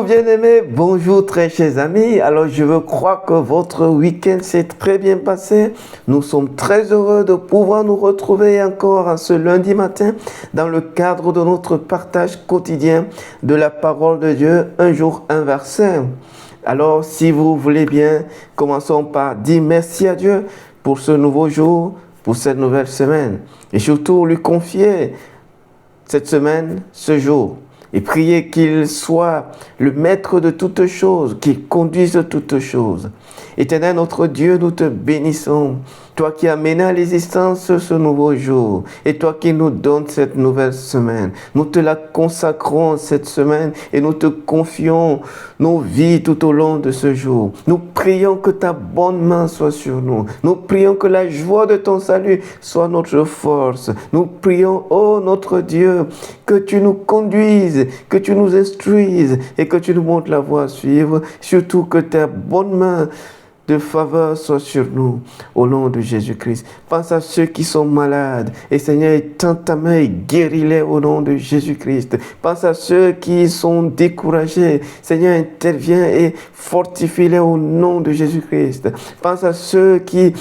Bien-aimés, bonjour très chers amis. Alors je veux croire que votre week-end s'est très bien passé. Nous sommes très heureux de pouvoir nous retrouver encore en ce lundi matin dans le cadre de notre partage quotidien de la parole de Dieu, un jour un verset. Alors si vous voulez bien, commençons par dire merci à Dieu pour ce nouveau jour, pour cette nouvelle semaine. Et surtout lui confier cette semaine, ce jour. Et prier qu'il soit le maître de toutes choses, qu'il conduise toutes choses. Éternel notre Dieu, nous te bénissons. Toi qui as mené à l'existence ce nouveau jour. Et toi qui nous donnes cette nouvelle semaine. Nous te la consacrons cette semaine et nous te confions nos vies tout au long de ce jour. Nous prions que ta bonne main soit sur nous. Nous prions que la joie de ton salut soit notre force. Nous prions, ô notre Dieu, que tu nous conduises, que tu nous instruises et que tu nous montres la voie à suivre. Surtout que ta bonne main de faveur soit sur nous, au nom de Jésus-Christ. Pense à ceux qui sont malades. Et Seigneur, étends ta main et guéris-les au nom de Jésus-Christ. Pense à ceux qui sont découragés. Seigneur, interviens et fortifie-les au nom de Jésus-Christ. Pense à ceux qui,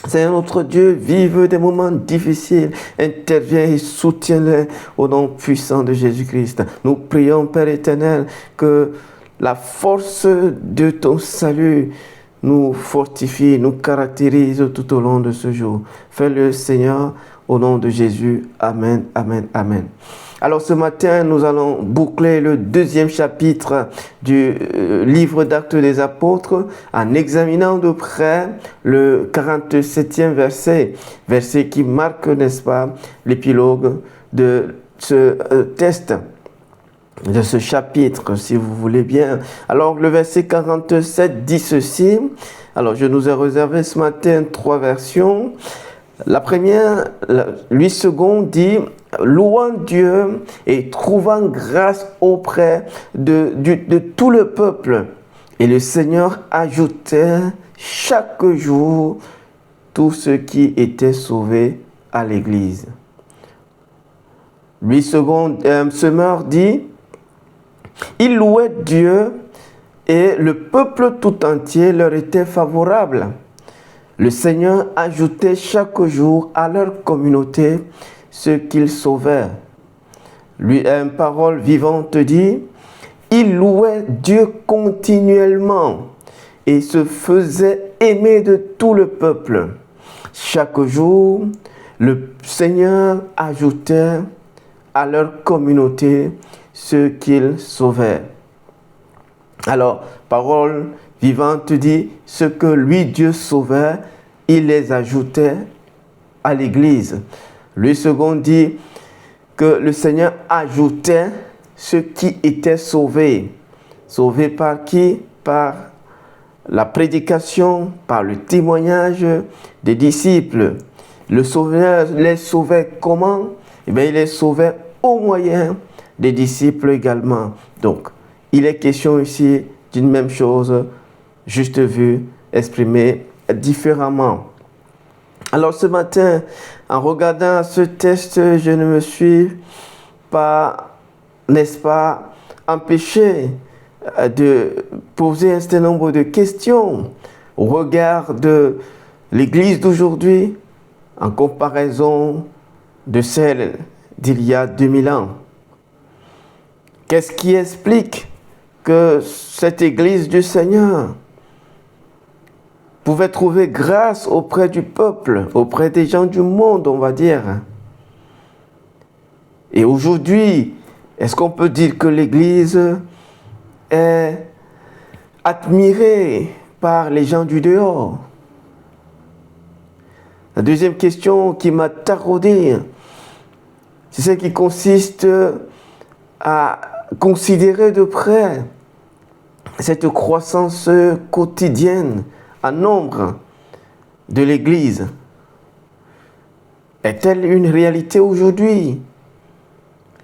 Seigneur notre Dieu, vivent des moments difficiles. Interviens et soutiens-les au nom puissant de Jésus-Christ. Nous prions, Père éternel, que la force de ton salut nous fortifie, nous caractérise tout au long de ce jour. Fais-le, Seigneur, au nom de Jésus. Amen, amen, amen. Alors ce matin, nous allons boucler le deuxième chapitre du livre d'Actes des Apôtres en examinant de près le 47e verset qui marque, n'est-ce pas, l'épilogue de ce texte, de ce chapitre, si vous voulez bien. Alors, le verset 47 dit ceci. Alors, je nous ai réservé ce matin 3 versions. La première, Louis II dit « Louant Dieu et trouvant grâce auprès de tout le peuple. Et le Seigneur ajoutait chaque jour tous ceux qui étaient sauvés à l'Église. » Louis II Semeur dit « Ils louaient Dieu et le peuple tout entier leur était favorable. Le Seigneur ajoutait chaque jour à leur communauté ceux qu'il sauvait. » Lui, une parole vivante dit, « Ils louaient Dieu continuellement et se faisaient aimer de tout le peuple. Chaque jour, le Seigneur ajoutait à leur communauté ceux qu'il sauvait. » Alors, parole vivante dit, ce que lui, Dieu sauvait, il les ajoutait à l'Église. Lui second dit que le Seigneur ajoutait ceux qui étaient sauvés. Sauvés par qui? Par la prédication, par le témoignage des disciples. Le Sauveur les sauvait comment? Eh bien, il les sauvait au moyen des disciples également. Donc, il est question ici d'une même chose, juste vue, exprimée différemment. Alors ce matin, en regardant ce texte, je ne me suis pas, n'est-ce pas, empêché de poser un certain nombre de questions au regard de l'Église d'aujourd'hui en comparaison de celle d'il y a 2000 ans. Qu'est-ce qui explique que cette Église du Seigneur pouvait trouver grâce auprès du peuple, auprès des gens du monde, on va dire? Et aujourd'hui, est-ce qu'on peut dire que l'Église est admirée par les gens du dehors? La deuxième question qui m'a taraudé, c'est celle qui consiste à considérer de près cette croissance quotidienne en nombre de l'Église. Est-elle une réalité aujourd'hui?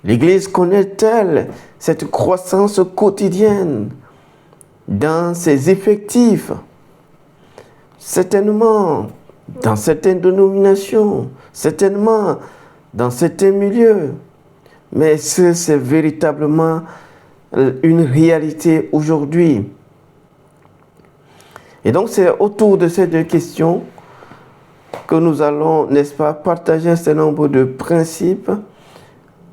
L'Église connaît-elle cette croissance quotidienne dans ses effectifs? Certainement, dans certaines dénominations, certainement dans certains milieux. Mais est-ce que c'est véritablement une réalité aujourd'hui. Et donc c'est autour de ces deux questions que nous allons, n'est-ce pas, partager un certain nombre de principes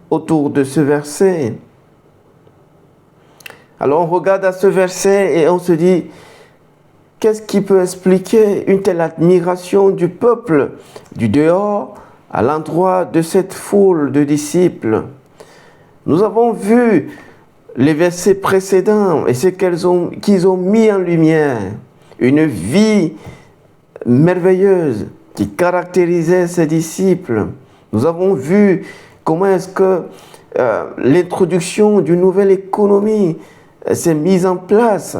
autour de ce verset. Alors on regarde à ce verset et on se dit, qu'est-ce qui peut expliquer une telle admiration du peuple du dehors à l'endroit de cette foule de disciples? Nous avons vu les versets précédents et ce qu'ils ont mis en lumière. Une vie merveilleuse qui caractérisait ces disciples. Nous avons vu comment est-ce que l'introduction d'une nouvelle économie s'est mise en place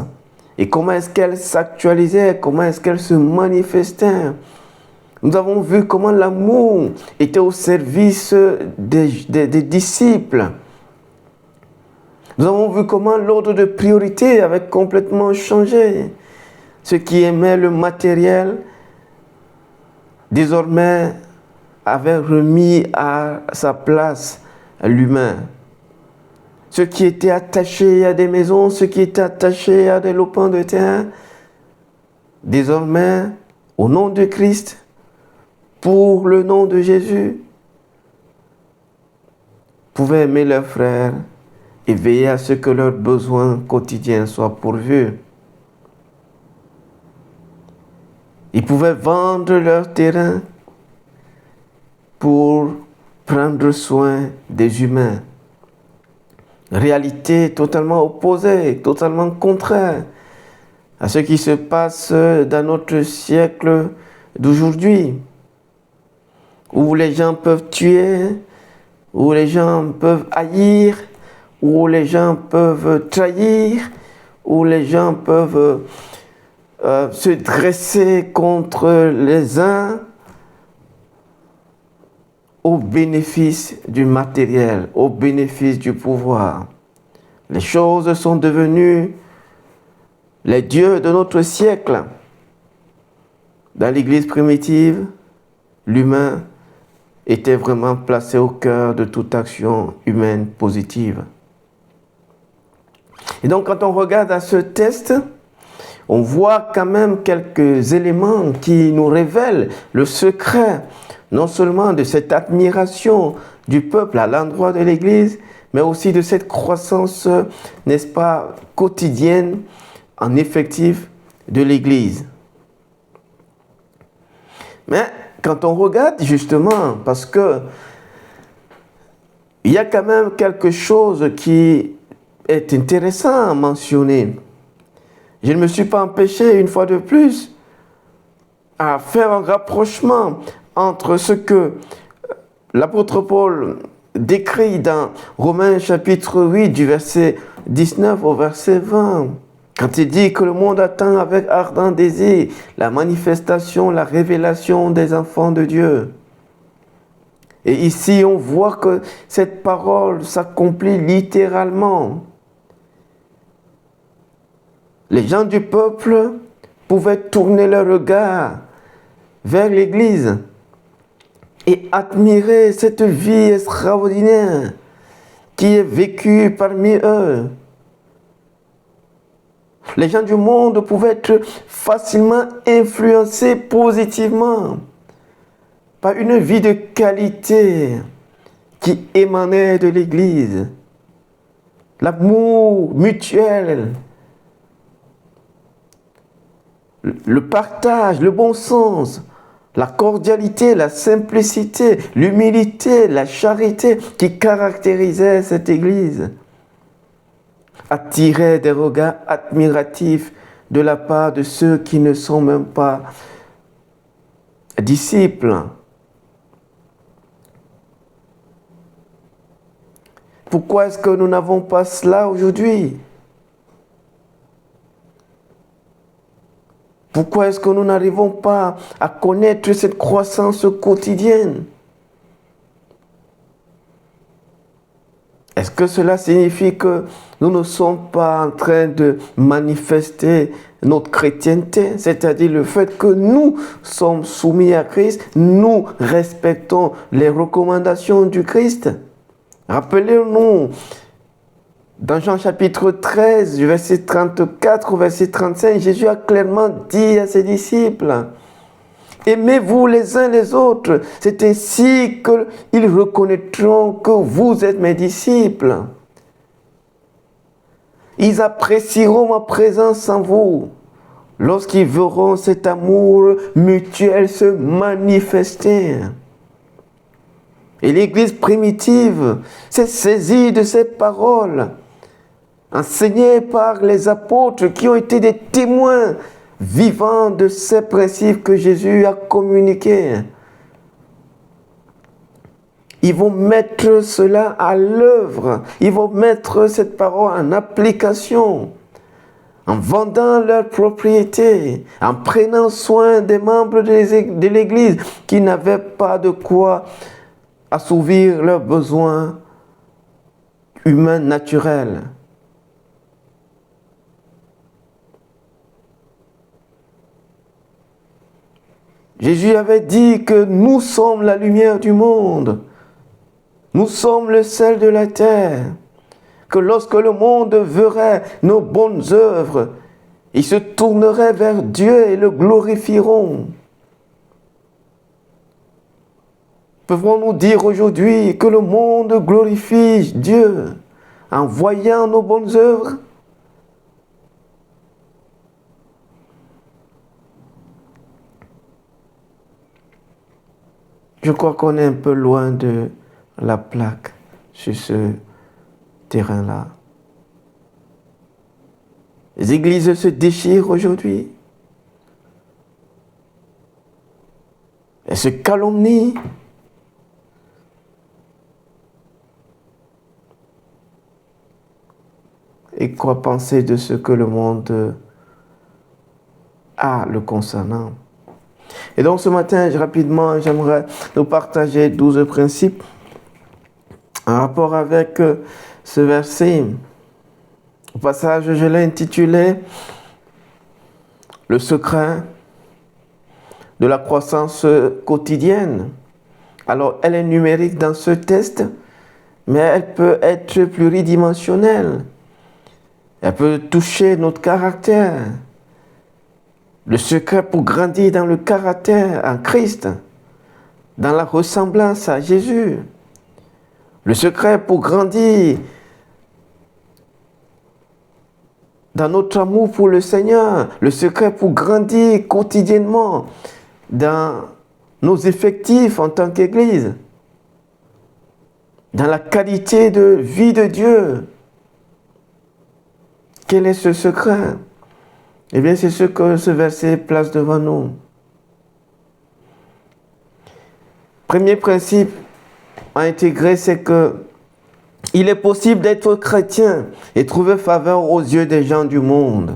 et comment est-ce qu'elle s'actualisait, comment est-ce qu'elle se manifestait. Nous avons vu comment l'amour était au service des disciples. Nous avons vu comment l'ordre de priorité avait complètement changé. Ceux qui aimaient le matériel, désormais, avaient remis à sa place l'humain. Ceux qui étaient attachés à des maisons, ceux qui étaient attachés à des lopins de terre, désormais, au nom de Christ, pour le nom de Jésus, pouvaient aimer leurs frères et veiller à ce que leurs besoins quotidiens soient pourvus. Ils pouvaient vendre leur terrain pour prendre soin des humains. Réalité totalement opposée, totalement contraire à ce qui se passe dans notre siècle d'aujourd'hui, où les gens peuvent tuer, où les gens peuvent haïr, où les gens peuvent trahir, où les gens peuvent se dresser contre les uns au bénéfice du matériel, au bénéfice du pouvoir. Les choses sont devenues les dieux de notre siècle. Dans l'Église primitive, l'humain était vraiment placé au cœur de toute action humaine positive. Et donc quand on regarde à ce texte, on voit quand même quelques éléments qui nous révèlent le secret, non seulement de cette admiration du peuple à l'endroit de l'Église, mais aussi de cette croissance, n'est-ce pas, quotidienne en effectif de l'Église. Mais quand on regarde justement, parce que il y a quand même quelque chose qui est intéressant à mentionner. Je ne me suis pas empêché, une fois de plus, à faire un rapprochement entre ce que l'apôtre Paul décrit dans Romains chapitre 8, du verset 19 au verset 20. Quand il dit que le monde attend avec ardent désir la manifestation, la révélation des enfants de Dieu. Et ici, on voit que cette parole s'accomplit littéralement. Les gens du peuple pouvaient tourner leur regard vers l'Église et admirer cette vie extraordinaire qui est vécue parmi eux. Les gens du monde pouvaient être facilement influencés positivement par une vie de qualité qui émanait de l'Église. L'amour mutuel, le partage, le bon sens, la cordialité, la simplicité, l'humilité, la charité qui caractérisaient cette Église attiraient des regards admiratifs de la part de ceux qui ne sont même pas disciples. Pourquoi est-ce que nous n'avons pas cela aujourd'hui? Pourquoi est-ce que nous n'arrivons pas à connaître cette croissance quotidienne? Est-ce que cela signifie que nous ne sommes pas en train de manifester notre chrétienté, c'est-à-dire le fait que nous sommes soumis à Christ, nous respectons les recommandations du Christ? Rappelez-nous Dans Jean chapitre 13, verset 34 au verset 35, Jésus a clairement dit à ses disciples, aimez-vous les uns les autres, c'est ainsi qu'ils reconnaîtront que vous êtes mes disciples. Ils apprécieront ma présence en vous lorsqu'ils verront cet amour mutuel se manifester. Et l'Église primitive s'est saisie de ces paroles, enseignées par les apôtres qui ont été des témoins vivants de ces principes que Jésus a communiqués. Ils vont mettre cela à l'œuvre, ils vont mettre cette parole en application, en vendant leurs propriétés, en prenant soin des membres de l'Église qui n'avaient pas de quoi assouvir leurs besoins humains naturels. Jésus avait dit que nous sommes la lumière du monde. Nous sommes le sel de la terre. Que lorsque le monde verrait nos bonnes œuvres, ils se tourneraient vers Dieu et le glorifieront. Pouvons-nous dire aujourd'hui que le monde glorifie Dieu en voyant nos bonnes œuvres? Je crois qu'on est un peu loin de la plaque sur ce terrain-là. Les églises se déchirent aujourd'hui. Elles se calomnient. Et quoi penser de ce que le monde a le concernant? Et donc ce matin, rapidement, j'aimerais nous partager 12 principes en rapport avec ce verset. Au passage, je l'ai intitulé « Le secret de la croissance quotidienne ». Alors, elle est numérique dans ce test, mais elle peut être pluridimensionnelle. Elle peut toucher notre caractère. Le secret pour grandir dans le caractère en Christ, dans la ressemblance à Jésus. Le secret pour grandir dans notre amour pour le Seigneur. Le secret pour grandir quotidiennement dans nos effectifs en tant qu'Église. Dans la qualité de vie de Dieu. Quel est ce secret? Eh bien, c'est ce que ce verset place devant nous. Premier principe à intégrer, c'est que il est possible d'être chrétien et trouver faveur aux yeux des gens du monde.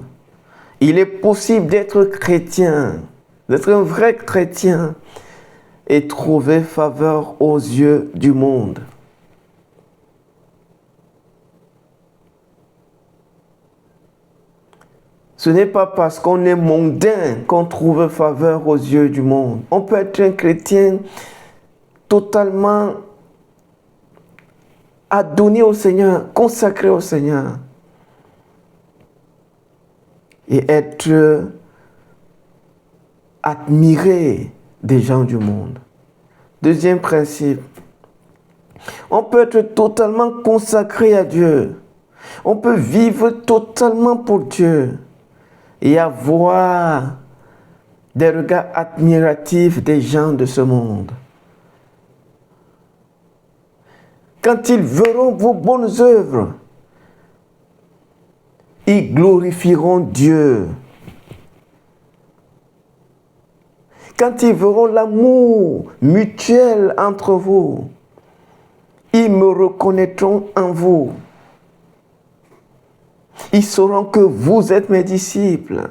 Il est possible d'être chrétien, d'être un vrai chrétien et trouver faveur aux yeux du monde. Ce n'est pas parce qu'on est mondain qu'on trouve faveur aux yeux du monde. On peut être un chrétien totalement adonné au Seigneur, consacré au Seigneur. Et être admiré des gens du monde. Deuxième principe. On peut être totalement consacré à Dieu. On peut vivre totalement pour Dieu. Et avoir des regards admiratifs des gens de ce monde. Quand ils verront vos bonnes œuvres, ils glorifieront Dieu. Quand ils verront l'amour mutuel entre vous, ils me reconnaîtront en vous. Ils sauront que vous êtes mes disciples.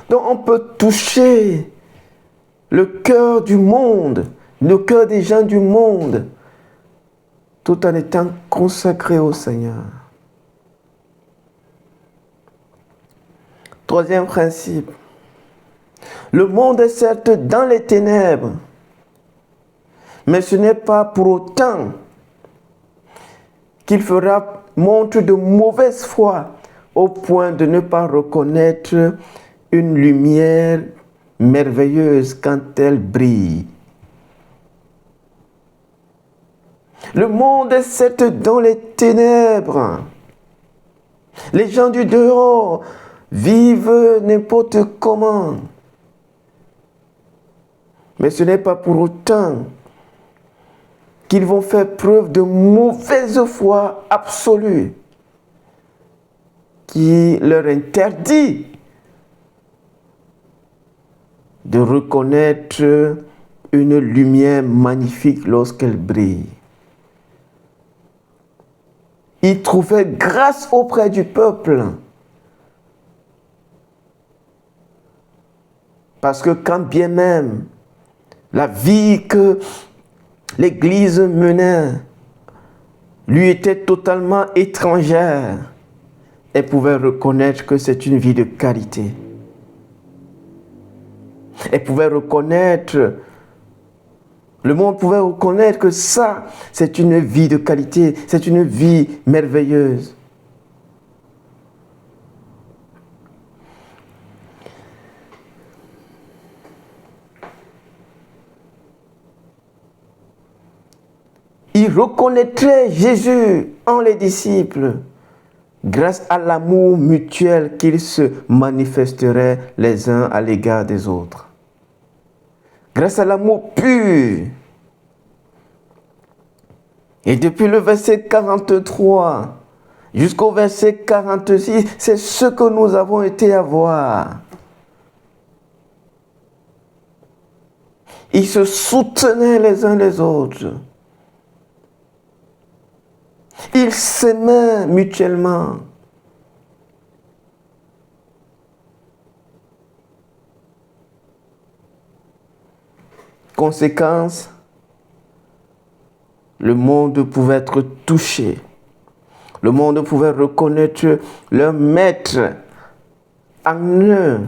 Donc on peut toucher le cœur du monde, le cœur des gens du monde, tout en étant consacré au Seigneur. Troisième principe. Le monde est certes dans les ténèbres, Mais ce n'est pas pour autant qu'il fera montre de mauvaise foi au point de ne pas reconnaître une lumière merveilleuse quand elle brille. Le monde est certes dans les ténèbres. Les gens du dehors vivent n'importe comment. Mais ce n'est pas pour autant qu'ils vont faire preuve de mauvaise foi absolue qui leur interdit de reconnaître une lumière magnifique lorsqu'elle brille. Ils trouvaient grâce auprès du peuple. Parce que quand bien même la vie que l'Église menait lui était totalement étrangère, elle pouvait reconnaître que c'est une vie de qualité. Elle pouvait reconnaître, le monde pouvait reconnaître que ça, c'est une vie de qualité, c'est une vie merveilleuse. Ils reconnaîtraient Jésus en les disciples grâce à l'amour mutuel qu'ils se manifesteraient les uns à l'égard des autres. Grâce à l'amour pur. Et depuis le verset 43 jusqu'au verset 46, c'est ce que nous avons été à voir. Ils se soutenaient les uns les autres. Ils s'aimaient mutuellement. Conséquence, le monde pouvait être touché. Le monde pouvait reconnaître leur maître en eux.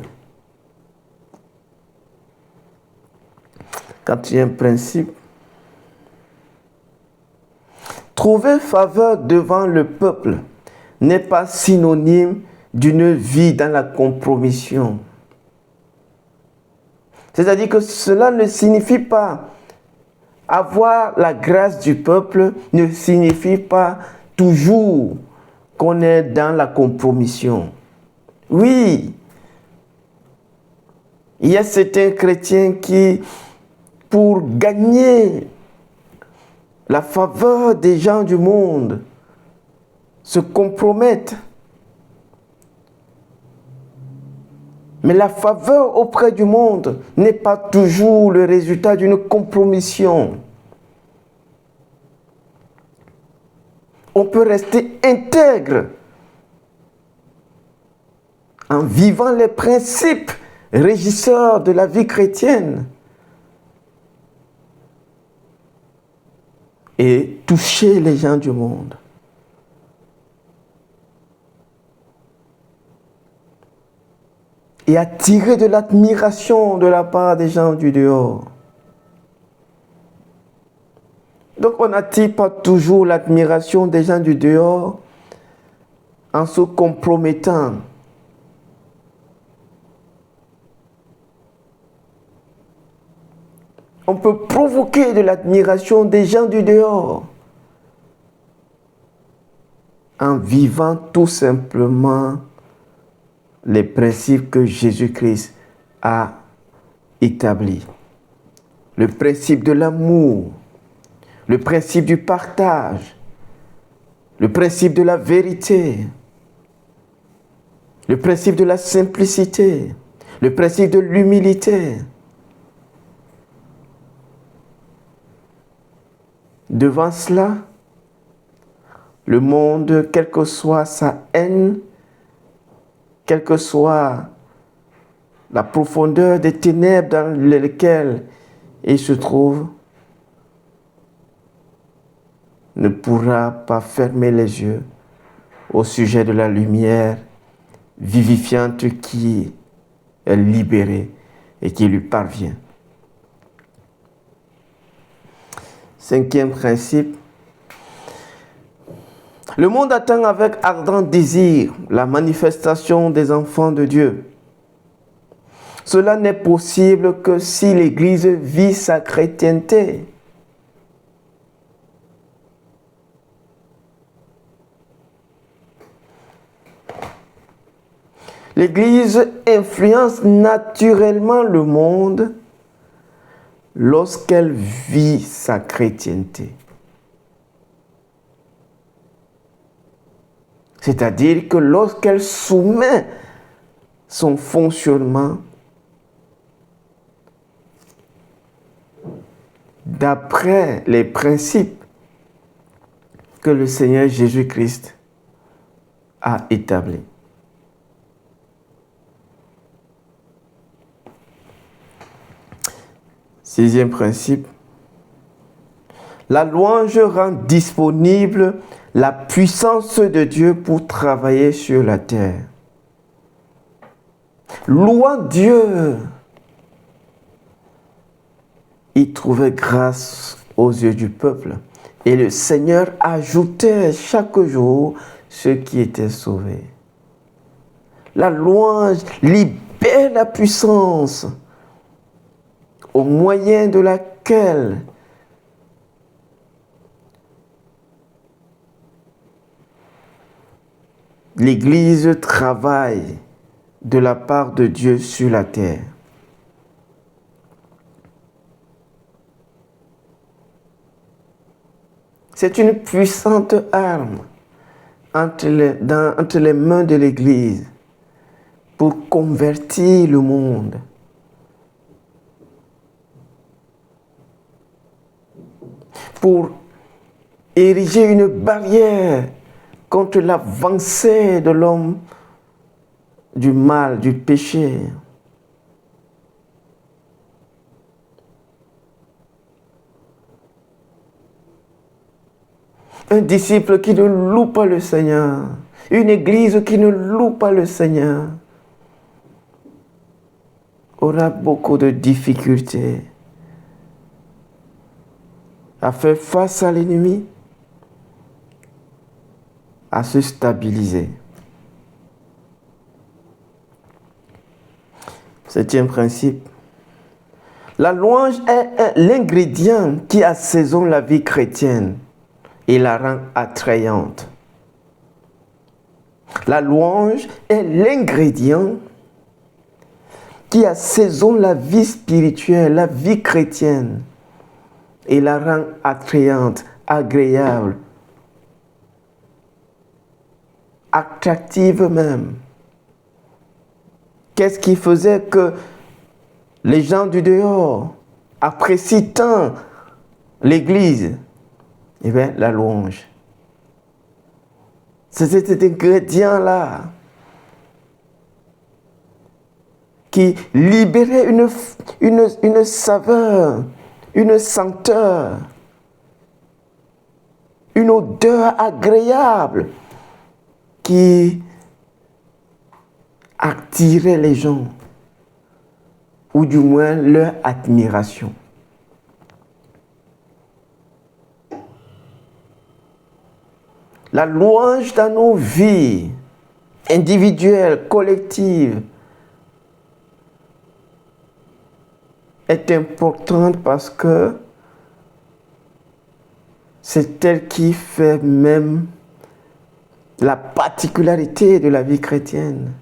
Quand il y a un principe, trouver faveur devant le peuple n'est pas synonyme d'une vie dans la compromission. C'est-à-dire que cela ne signifie pas avoir la grâce du peuple, ne signifie pas toujours qu'on est dans la compromission. Oui, il y a certains chrétiens qui, pour gagner la faveur des gens du monde, se compromettent. Mais la faveur auprès du monde n'est pas toujours le résultat d'une compromission. On peut rester intègre en vivant les principes régisseurs de la vie chrétienne et toucher les gens du monde. Et attirer de l'admiration de la part des gens du dehors. Donc on n'attire pas toujours l'admiration des gens du dehors en se compromettant. On peut provoquer de l'admiration des gens du dehors en vivant tout simplement les principes que Jésus-Christ a établis. Le principe de l'amour, le principe du partage, le principe de la vérité, le principe de la simplicité, le principe de l'humilité. Devant cela, le monde, quelle que soit sa haine, quelle que soit la profondeur des ténèbres dans lesquelles il se trouve, ne pourra pas fermer les yeux au sujet de la lumière vivifiante qui est libérée et qui lui parvient. Cinquième principe. Le monde attend avec ardent désir la manifestation des enfants de Dieu. Cela n'est possible que si l'Église vit sa chrétienté. L'Église influence naturellement le monde lorsqu'elle vit sa chrétienté. C'est-à-dire que lorsqu'elle soumet son fonctionnement d'après les principes que le Seigneur Jésus-Christ a établis. Sixième principe, la louange rend disponible la puissance de Dieu pour travailler sur la terre. Louant Dieu, il trouvait grâce aux yeux du peuple. Et le Seigneur ajoutait chaque jour ceux qui étaient sauvés. La louange libère la puissance au moyen de laquelle l'Église travaille de la part de Dieu sur la terre. C'est une puissante arme entre les mains de l'Église pour convertir le monde. Pour ériger une barrière contre l'avancée de l'homme, du mal, du péché. Un disciple qui ne loue pas le Seigneur, une église qui ne loue pas le Seigneur, aura beaucoup de difficultés à faire face à l'ennemi, à se stabiliser. Septième principe. La louange est l'ingrédient qui assaisonne la vie chrétienne et la rend attrayante. La louange est l'ingrédient qui assaisonne la vie spirituelle, la vie chrétienne et la rend attrayante, agréable, attractive même. Qu'est-ce qui faisait que les gens du dehors apprécient tant l'Église? Eh bien, la louange. C'est cet ingrédient-là qui libérait une saveur, une senteur, une odeur agréable qui attirait les gens, ou du moins leur admiration. La louange dans nos vies individuelles, collectives, est importante parce que c'est elle qui fait même la particularité de la vie chrétienne.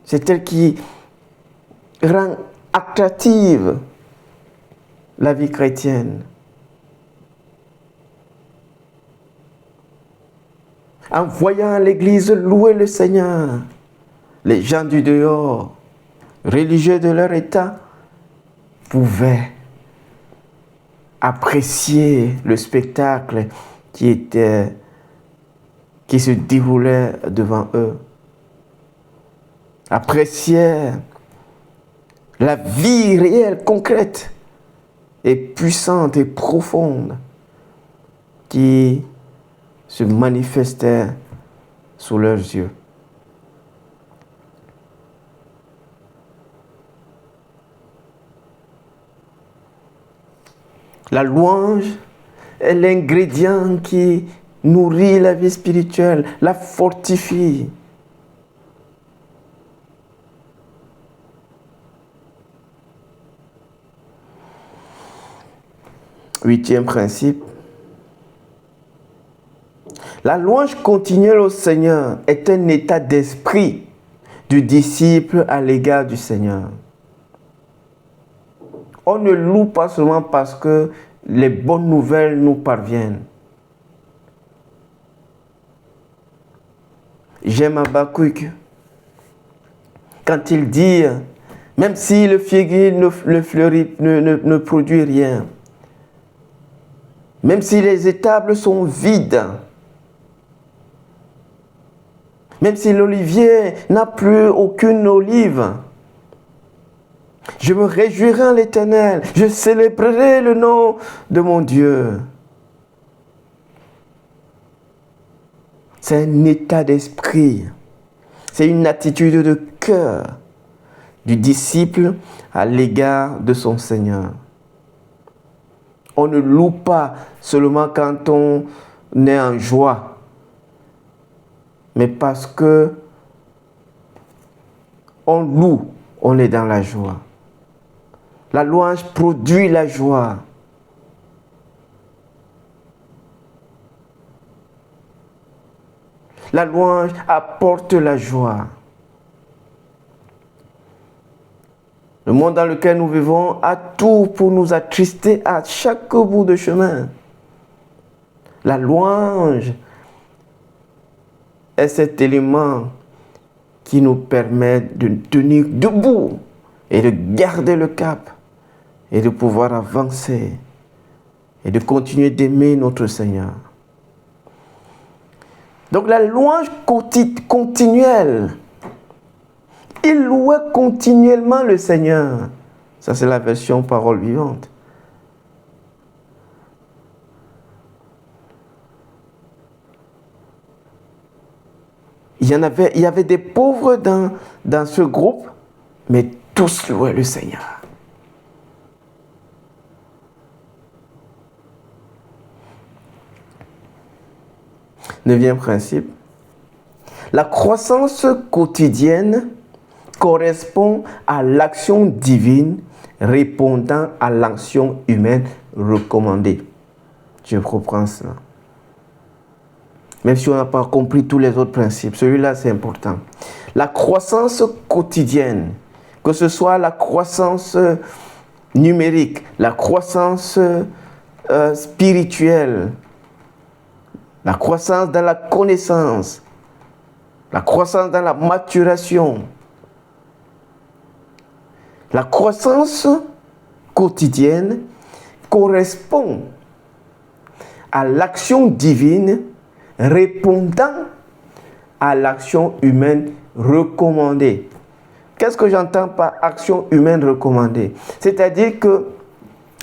C'est elle qui rend attractive la vie chrétienne. En voyant l'Église louer le Seigneur, les gens du dehors, religieux de leur état, pouvaient apprécier le spectacle qui se déroulait devant eux. Apprécier la vie réelle, concrète et puissante et profonde qui se manifestait sous leurs yeux. La louange est l'ingrédient qui nourrit la vie spirituelle, la fortifie. Huitième principe. La louange continuelle au Seigneur est un état d'esprit du disciple à l'égard du Seigneur. On ne loue pas seulement parce que les bonnes nouvelles nous parviennent. J'aime Habakkuk quand il dit, même si le figuier ne produit rien, même si les étables sont vides, même si l'olivier n'a plus aucune olive, je me réjouirai en l'Éternel, je célébrerai le nom de mon Dieu. C'est un état d'esprit, c'est une attitude de cœur du disciple à l'égard de son Seigneur. On ne loue pas seulement quand on est en joie, mais parce que on loue, on est dans la joie. La louange produit la joie. La louange apporte la joie. Le monde dans lequel nous vivons a tout pour nous attrister à chaque bout de chemin. La louange est cet élément qui nous permet de tenir debout et de garder le cap et de pouvoir avancer et de continuer d'aimer notre Seigneur. Donc la louange continuelle, il louait continuellement le Seigneur. Ça c'est la version parole vivante. Il y avait des pauvres dans ce groupe, mais tous louaient le Seigneur. Neuvième principe. La croissance quotidienne correspond à l'action divine répondant à l'action humaine recommandée. Je reprends cela. Même si on n'a pas compris tous les autres principes, celui-là c'est important. La croissance quotidienne, que ce soit la croissance numérique, la croissance spirituelle, la croissance dans la connaissance, la croissance dans la maturation, la croissance quotidienne correspond à l'action divine répondant à l'action humaine recommandée. Qu'est-ce que j'entends par action humaine recommandée? C'est-à-dire que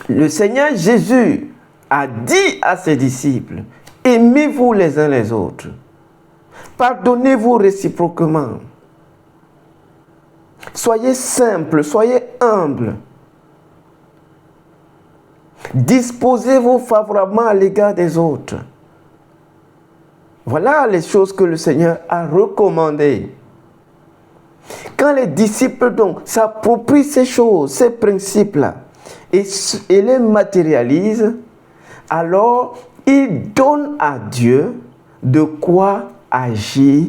le Seigneur Jésus a dit à ses disciples, aimez-vous les uns les autres, pardonnez-vous réciproquement, soyez simples, soyez humbles, disposez-vous favorablement à l'égard des autres. Voilà les choses que le Seigneur a recommandées. Quand les disciples donc s'approprient ces choses, ces principes-là, et les matérialisent, alors ils donnent à Dieu de quoi agir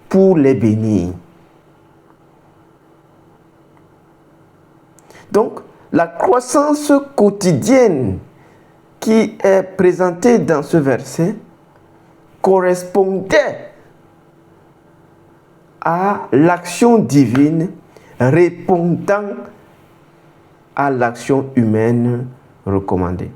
pour les bénir. Donc, la croissance quotidienne qui est présentée dans ce verset correspondait à l'action divine répondant à l'action humaine recommandée.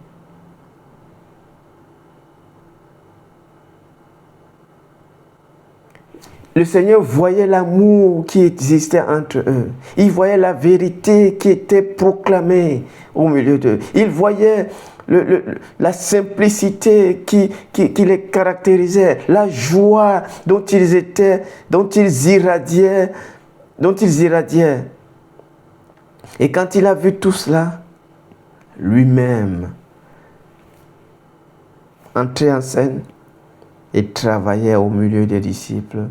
Le Seigneur voyait l'amour qui existait entre eux. Il voyait la vérité qui était proclamée au milieu d'eux. Il voyait la simplicité qui les caractérisait, la joie dont ils irradiaient. Et quand il a vu tout cela, lui-même entrait en scène et travaillait au milieu des disciples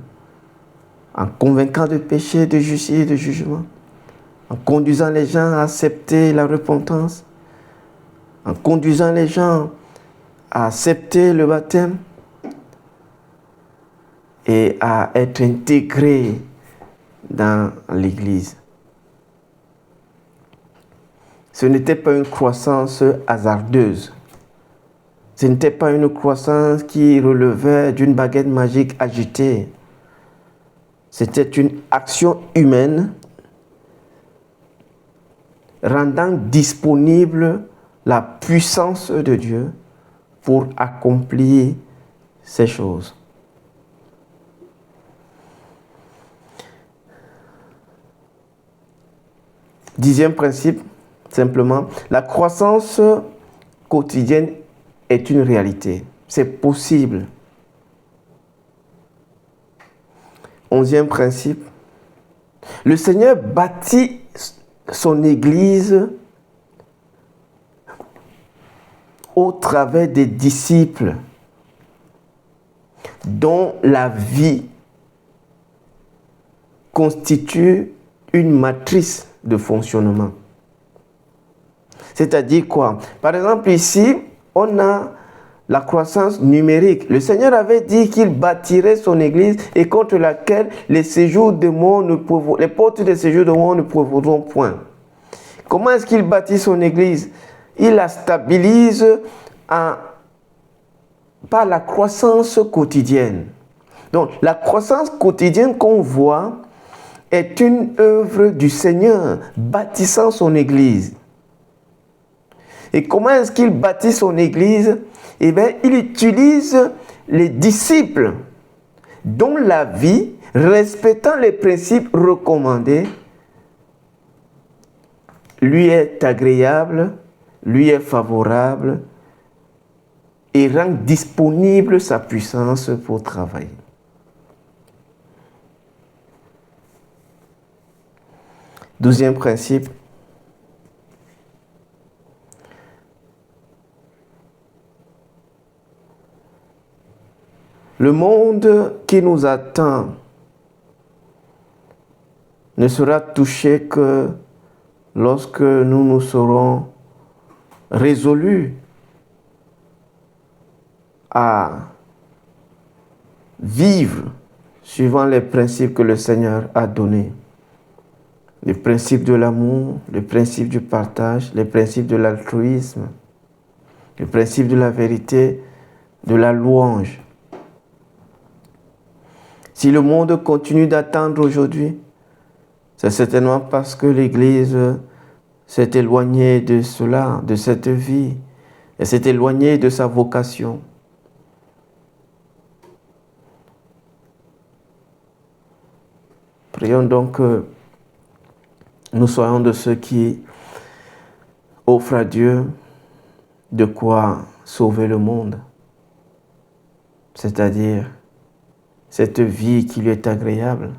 en convainquant de péché, de justice et de jugement, en conduisant les gens à accepter la repentance, en conduisant les gens à accepter le baptême et à être intégrés dans l'Église. Ce n'était pas une croissance hasardeuse. Ce n'était pas une croissance qui relevait d'une baguette magique agitée. C'était une action humaine rendant disponible la puissance de Dieu pour accomplir ces choses. Dixième principe, simplement, la croissance quotidienne est une réalité. C'est possible. Onzième principe, le Seigneur bâtit son Église au travers des disciples dont la vie constitue une matrice de fonctionnement. C'est-à-dire quoi? Par exemple, ici, on a la croissance numérique. Le Seigneur avait dit qu'il bâtirait son Église et contre laquelle les portes des séjours de mort ne prévaudront point. Comment est-ce qu'il bâtit son Église? Il la stabilise par la croissance quotidienne. Donc, la croissance quotidienne qu'on voit est une œuvre du Seigneur bâtissant son Église. Et comment est-ce qu'il bâtit son Église? Eh bien, il utilise les disciples dont la vie, respectant les principes recommandés, lui est agréable, lui est favorable et rend disponible sa puissance pour travailler. Douzième principe. Le monde qui nous attend ne sera touché que lorsque nous nous serons résolus à vivre suivant les principes que le Seigneur a donnés. Les principes de l'amour, les principes du partage, les principes de l'altruisme, les principes de la vérité, de la louange. Si le monde continue d'attendre aujourd'hui, c'est certainement parce que l'Église s'est éloignée de cela, de cette vie. Elle s'est éloignée de sa vocation. Prions donc que nous soyons de ceux qui offrent à Dieu de quoi sauver le monde. C'est-à-dire cette vie qui lui est agréable,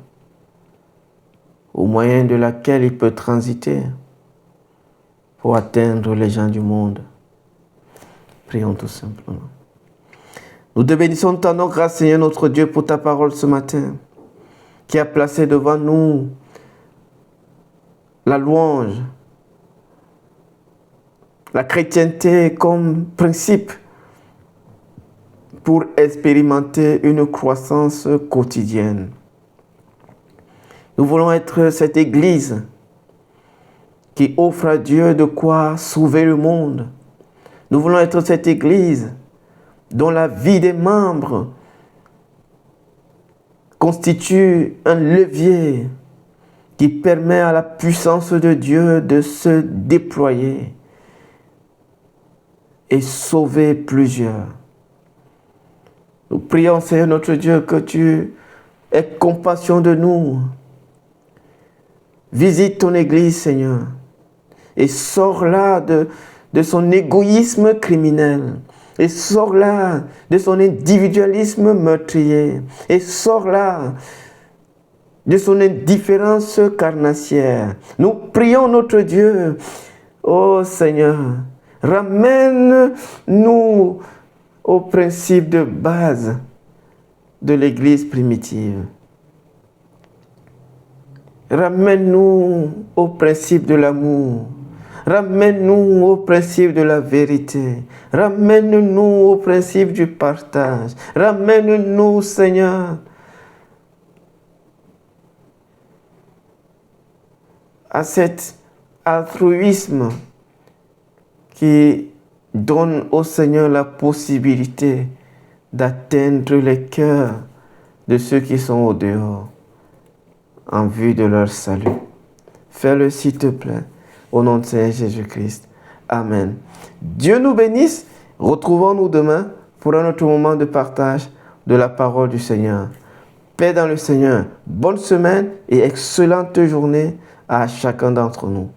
au moyen de laquelle il peut transiter pour atteindre les gens du monde. Prions tout simplement. Nous te bénissons, te rendons grâce, Seigneur notre Dieu, pour ta parole ce matin, qui a placé devant nous la louange, la chrétienté comme principe pour expérimenter une croissance quotidienne. Nous voulons être cette Église qui offre à Dieu de quoi sauver le monde. Nous voulons être cette Église dont la vie des membres constitue un levier qui permet à la puissance de Dieu de se déployer et sauver plusieurs. Nous prions, Seigneur notre Dieu, que tu aies compassion de nous. Visite ton Église, Seigneur, et sors-la de son égoïsme criminel, et sors-la de son individualisme meurtrier, et sors-la de son indifférence carnassière. Nous prions notre Dieu, ô Seigneur, ramène-nous aux principes de base de l'Église primitive. Ramène-nous au principe de l'amour. Ramène-nous au principe de la vérité. Ramène-nous au principe du partage. Ramène-nous, Seigneur, à cet altruisme qui donne au Seigneur la possibilité d'atteindre les cœurs de ceux qui sont au dehors en vue de leur salut. Fais-le s'il te plaît, au nom de Seigneur Jésus-Christ. Amen. Dieu nous bénisse. Retrouvons-nous demain pour un autre moment de partage de la parole du Seigneur. Paix dans le Seigneur. Bonne semaine et excellente journée à chacun d'entre nous.